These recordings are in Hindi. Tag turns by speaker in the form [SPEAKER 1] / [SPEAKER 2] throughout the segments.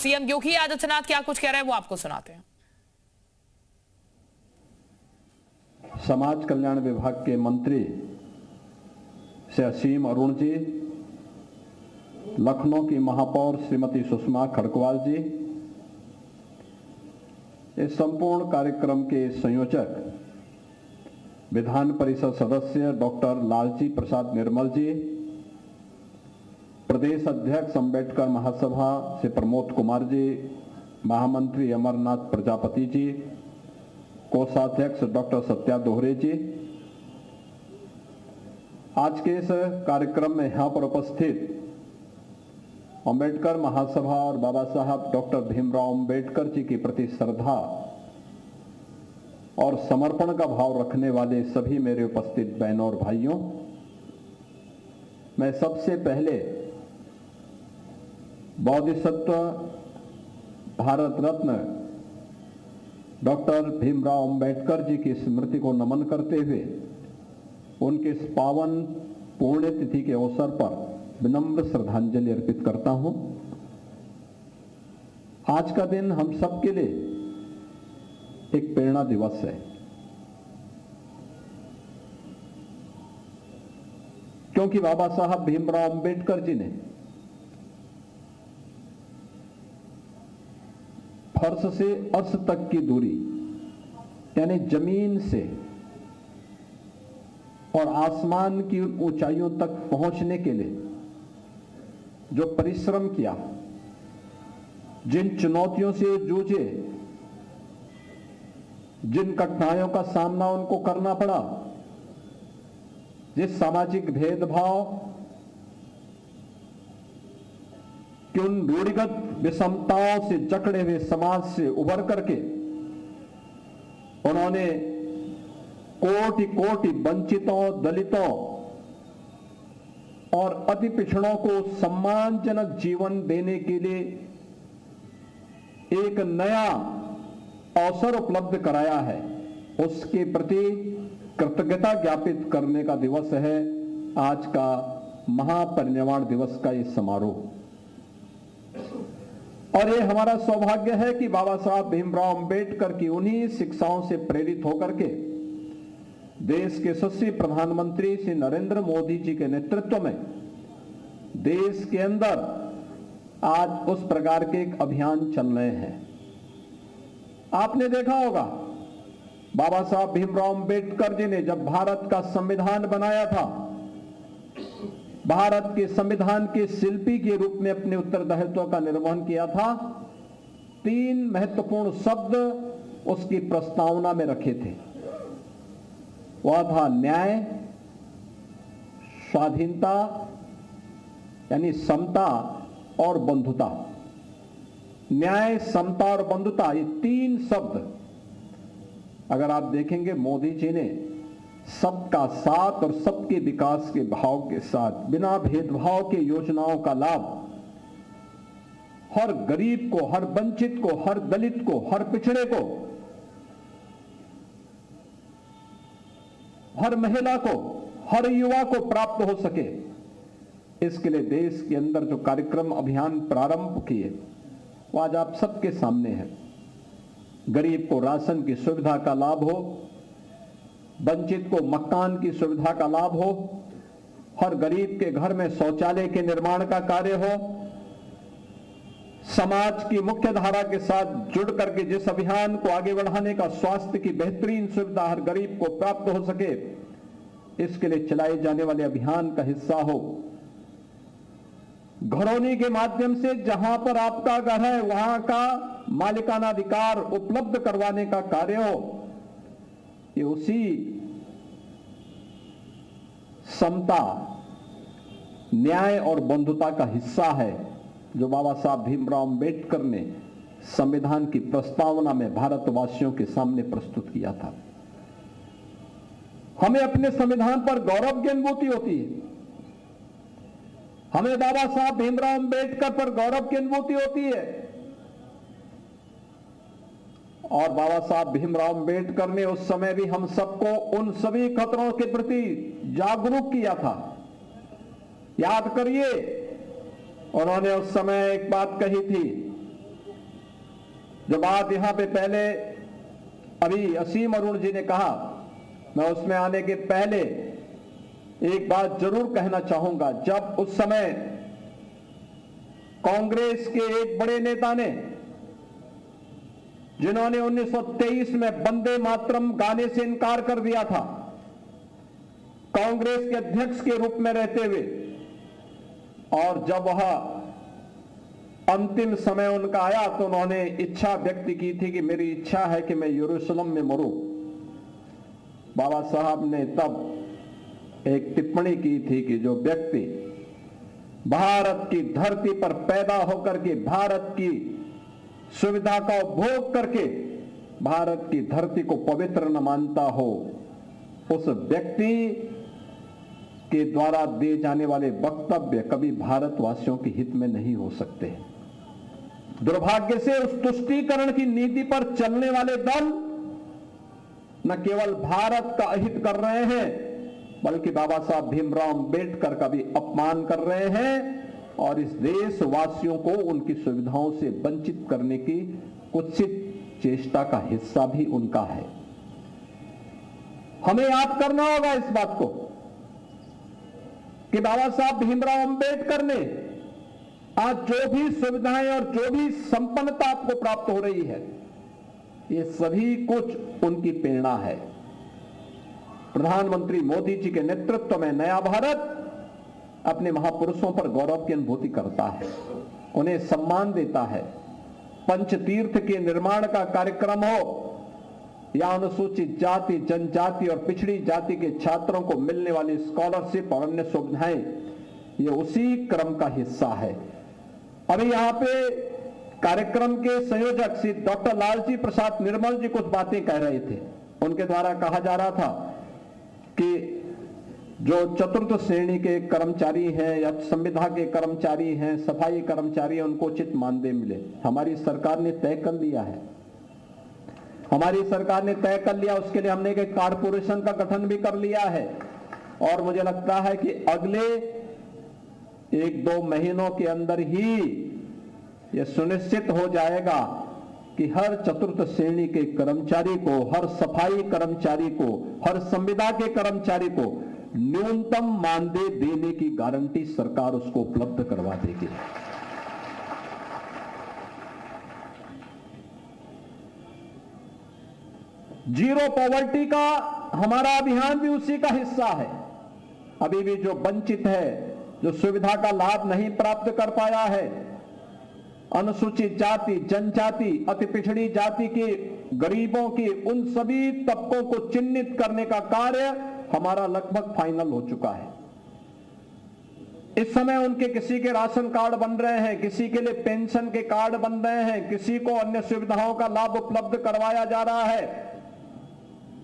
[SPEAKER 1] सीएम योगी आदित्यनाथ क्या कुछ कह रहे हैं वो आपको सुनाते हैं।
[SPEAKER 2] समाज कल्याण विभाग के मंत्री से असीम अरुण जी, लखनऊ की महापौर श्रीमती सुषमा खड़गवाल जी, इस संपूर्ण कार्यक्रम के संयोजक विधान परिषद सदस्य डॉक्टर लालजी प्रसाद निर्मल जी, प्रदेश अध्यक्ष अंबेडकर महासभा से प्रमोद कुमार जी, महामंत्री अमरनाथ प्रजापति जी, कोषाध्यक्ष डॉक्टर सत्या दोहरे जी, आज के इस कार्यक्रम में यहाँ पर उपस्थित अंबेडकर महासभा और बाबा साहब डॉक्टर भीमराव अंबेडकर जी के प्रति श्रद्धा और समर्पण का भाव रखने वाले सभी मेरे उपस्थित बहनों और भाइयों, मैं सबसे पहले बोधिसत्व भारत रत्न डॉक्टर भीमराव अंबेडकर जी की स्मृति को नमन करते हुए उनके इस पावन पुण्यतिथि के अवसर पर विनम्र श्रद्धांजलि अर्पित करता हूं। आज का दिन हम सबके लिए एक प्रेरणा दिवस है, क्योंकि बाबा साहब भीमराव अंबेडकर जी ने फर्श से अर्श तक की दूरी यानी जमीन से और आसमान की ऊंचाइयों तक पहुंचने के लिए जो परिश्रम किया, जिन चुनौतियों से जूझे, जिन कठिनाइयों का सामना उनको करना पड़ा, जिस सामाजिक भेदभाव कि उन रूढ़िगत विषमताओं से जकड़े हुए समाज से उबर करके उन्होंने कोटि कोटि वंचितों, दलितों और अति पिछड़ों को सम्मानजनक जीवन देने के लिए एक नया अवसर उपलब्ध कराया है, उसके प्रति कृतज्ञता ज्ञापित करने का दिवस है आज का महापरिनिर्वाण दिवस का ये समारोह। और ये हमारा सौभाग्य है कि बाबा साहब भीमराव अंबेडकर की उन्हीं शिक्षाओं से प्रेरित होकर के देश के यशस्वी प्रधानमंत्री श्री नरेंद्र मोदी जी के नेतृत्व में देश के अंदर आज उस प्रकार के एक अभियान चल रहे हैं। आपने देखा होगा बाबा साहब भीमराव अंबेडकर जी ने जब भारत का संविधान बनाया था, भारत के संविधान के शिल्पी के रूप में अपने उत्तरदायित्व का निर्वहन किया था। 3 महत्वपूर्ण शब्द उसकी प्रस्तावना में रखे थे, वह था न्याय, स्वाधीनता यानी समता और बंधुता। न्याय, समता और बंधुता, ये 3 शब्द अगर आप देखेंगे मोदी जी ने सबका साथ और सबके विकास के भाव के साथ बिना भेदभाव के योजनाओं का लाभ हर गरीब को, हर वंचित को, हर दलित को, हर पिछड़े को, हर महिला को, हर युवा को प्राप्त हो सके, इसके लिए देश के अंदर जो कार्यक्रम अभियान प्रारंभ किए वो आज आप सबके सामने है। गरीब को राशन की सुविधा का लाभ हो, वंचित को मकान की सुविधा का लाभ हो, हर गरीब के घर में शौचालय के निर्माण का कार्य हो, समाज की मुख्य धारा के साथ जुड़ करके जिस अभियान को आगे बढ़ाने का स्वास्थ्य की बेहतरीन सुविधा हर गरीब को प्राप्त हो सके, इसके लिए चलाए जाने वाले अभियान का हिस्सा हो। घरौनी के माध्यम से जहां पर आपका घर है वहां का मालिकाना अधिकार उपलब्ध करवाने का कार्य हो, ये उसी समता, न्याय और बंधुता का हिस्सा है जो बाबा साहब भीमराव अंबेडकर ने संविधान की प्रस्तावना में भारतवासियों के सामने प्रस्तुत किया था। हमें अपने संविधान पर गौरव की अनुभूति होती है, हमें बाबा साहब भीमराव अंबेडकर पर गौरव की अनुभूति होती है। और बाबा साहब भीमराव अंबेडकर ने उस समय भी हम सबको उन सभी खतरों के प्रति जागरूक किया था। याद करिए, उन्होंने उस समय एक बात कही थी जो बात यहां पे पहले अभी असीम अरुण जी ने कहा, मैं उसमें आने के पहले एक बात जरूर कहना चाहूंगा। जब उस समय कांग्रेस के एक बड़े नेता ने, जिन्होंने 1923 में वंदे मातरम गाने से इनकार कर दिया था, कांग्रेस के अध्यक्ष के रूप में रहते हुए, और जब वह अंतिम समय उनका आया तो उन्होंने इच्छा व्यक्त की थी कि मेरी इच्छा है कि मैं यरूशलेम में मरूं। बाबा साहब ने तब एक टिप्पणी की थी कि जो व्यक्ति भारत की धरती पर पैदा होकर के भारत की सुविधा का उपभोग करके भारत की धरती को पवित्र न मानता हो, उस व्यक्ति के द्वारा दिए जाने वाले वक्तव्य कभी भारतवासियों के हित में नहीं हो सकते। दुर्भाग्य से उस तुष्टीकरण की नीति पर चलने वाले दल न केवल भारत का अहित कर रहे हैं, बल्कि बाबा साहब भीमराव अंबेडकर का भी अपमान कर रहे हैं और इस देशवासियों को उनकी सुविधाओं से वंचित करने की कुत्सित चेष्टा का हिस्सा भी उनका है। हमें याद करना होगा इस बात को कि बाबा साहब भीमराव अंबेडकर ने आज जो भी सुविधाएं और जो भी संपन्नता आपको प्राप्त हो रही है, ये सभी कुछ उनकी प्रेरणा है। प्रधानमंत्री मोदी जी के नेतृत्व में नया भारत अपने महापुरुषों पर गौरव की अनुभूति करता है, उन्हें सम्मान देता है। पंचतीर्थ के निर्माण का कार्यक्रम हो या अनुसूचित जाति, जनजाति और पिछड़ी जाति के छात्रों को मिलने वाली स्कॉलरशिप और अन्य सुविधाएं, ये उसी क्रम का हिस्सा है। अभी यहाँ पे कार्यक्रम के संयोजक श्री डॉक्टर लालजी प्रसाद निर्मल जी कुछ बातें कह रहे थे। उनके द्वारा कहा जा रहा था कि जो चतुर्थ श्रेणी के कर्मचारी हैं या संविदा के कर्मचारी हैं, सफाई कर्मचारी हैं, उनको उचित मानदेय मिले। हमारी सरकार ने तय कर लिया है, हमारी सरकार ने तय कर लिया। उसके लिए हमने एक कारपोरेशन का गठन भी कर लिया है और मुझे लगता है कि अगले 1-2 महीनों के अंदर ही यह सुनिश्चित हो जाएगा कि हर चतुर्थ श्रेणी के कर्मचारी को, हर सफाई कर्मचारी को, हर संविदा के कर्मचारी को न्यूनतम मानदेय देने की गारंटी सरकार उसको उपलब्ध करवा देगी। जीरो पॉवर्टी का हमारा अभियान भी उसी का हिस्सा है। अभी भी जो वंचित है, जो सुविधा का लाभ नहीं प्राप्त कर पाया है, अनुसूचित जाति, जनजाति, अति पिछड़ी जाति के गरीबों के, उन सभी तबकों को चिन्हित करने का कार्य हमारा लगभग फाइनल हो चुका है। इस समय उनके किसी के राशन कार्ड बन रहे हैं, किसी के लिए पेंशन के कार्ड बन रहे हैं, किसी को अन्य सुविधाओं का लाभ उपलब्ध करवाया जा रहा है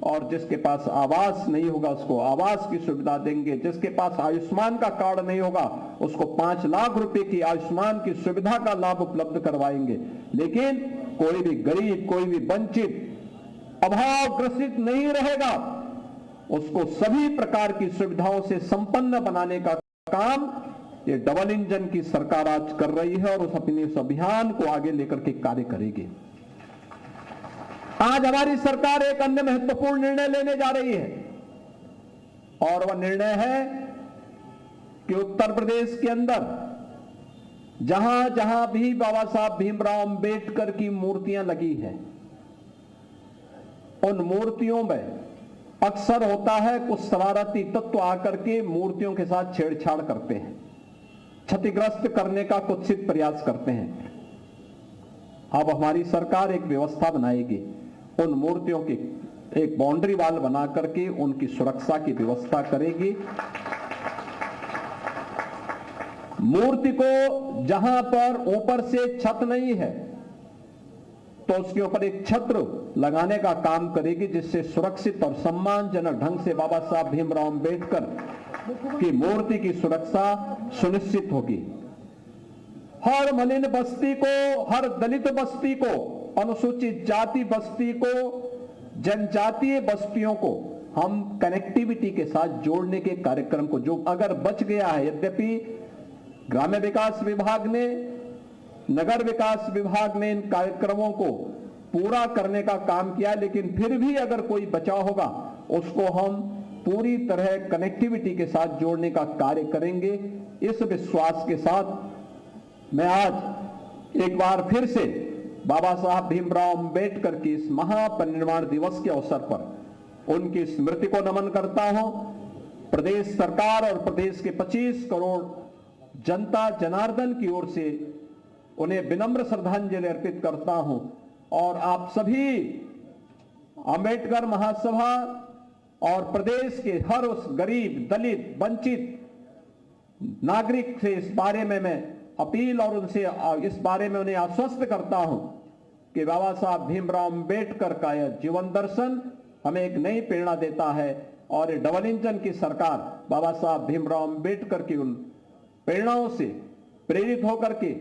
[SPEAKER 2] और जिसके पास आवास नहीं होगा उसको आवास की सुविधा देंगे। जिसके पास आयुष्मान का कार्ड नहीं होगा उसको 5 लाख रुपए की आयुष्मान की सुविधा का लाभ उपलब्ध करवाएंगे। लेकिन कोई भी गरीब, कोई भी वंचित, अभावग्रसित नहीं रहेगा। उसको सभी प्रकार की सुविधाओं से संपन्न बनाने का काम ये डबल इंजन की सरकार आज कर रही है और उस अपने इस अभियान को आगे लेकर के कार्य करेगी। आज हमारी सरकार एक अन्य महत्वपूर्ण निर्णय लेने जा रही है और वह निर्णय है कि उत्तर प्रदेश के अंदर जहां जहां भी बाबा साहब भीमराव अंबेडकर की मूर्तियां लगी हैं, उन मूर्तियों में अक्सर होता है कुछ शरारती तत्व आकर के मूर्तियों के साथ छेड़छाड़ करते हैं, क्षतिग्रस्त करने का कुत्सित प्रयास करते हैं। अब हमारी सरकार एक व्यवस्था बनाएगी, उन मूर्तियों की एक बाउंड्री वाल बना करके उनकी सुरक्षा की व्यवस्था करेगी। मूर्ति को जहां पर ऊपर से छत नहीं है तो उसके ऊपर एक छत्र लगाने का काम करेगी, जिससे सुरक्षित और सम्मानजनक ढंग से बाबा साहब भीमराव अंबेडकर की मूर्ति की सुरक्षा सुनिश्चित होगी। हर मलिन बस्ती को, हर दलित बस्ती को, अनुसूचित जाति बस्ती को, जनजातीय बस्तियों को हम कनेक्टिविटी के साथ जोड़ने के कार्यक्रम को, जो अगर बच गया है, यद्यपि ग्राम्य विकास विभाग ने नगर विकास विभाग ने इन कार्यक्रमों को पूरा करने का काम किया, लेकिन फिर भी अगर कोई बचा होगा उसको हम पूरी तरह कनेक्टिविटी के साथ जोड़ने का कार्य करेंगे। इस विश्वास के साथ मैं आज एक बार फिर से बाबा साहब भीमराव अंबेडकर की इस महापरिनिर्वाण दिवस के अवसर पर उनकी स्मृति को नमन करता हूं। प्रदेश सरकार और प्रदेश के 25 करोड़ जनता जनार्दन की ओर से उन्हें विनम्र श्रद्धांजलि अर्पित करता हूं और आप सभी अंबेडकर महासभा और प्रदेश के हर उस गरीब, दलित, वंचित नागरिक से इस बारे में मैं अपील और उनसे इस बारे में उन्हें आश्वस्त करता हूं कि बाबा साहब भीमराव अंबेडकर का यह जीवन दर्शन हमें एक नई प्रेरणा देता है और डबल इंजन की सरकार बाबा साहब भीमराव अंबेडकर की उन प्रेरणाओं से प्रेरित होकर के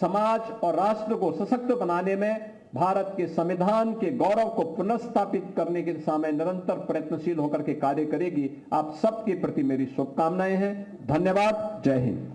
[SPEAKER 2] समाज और राष्ट्र को सशक्त बनाने में, भारत के संविधान के गौरव को पुनर्स्थापित करने की दिशा में निरंतर प्रयत्नशील होकर के कार्य करेगी। आप सबके प्रति मेरी शुभकामनाएं हैं। धन्यवाद। जय हिंद।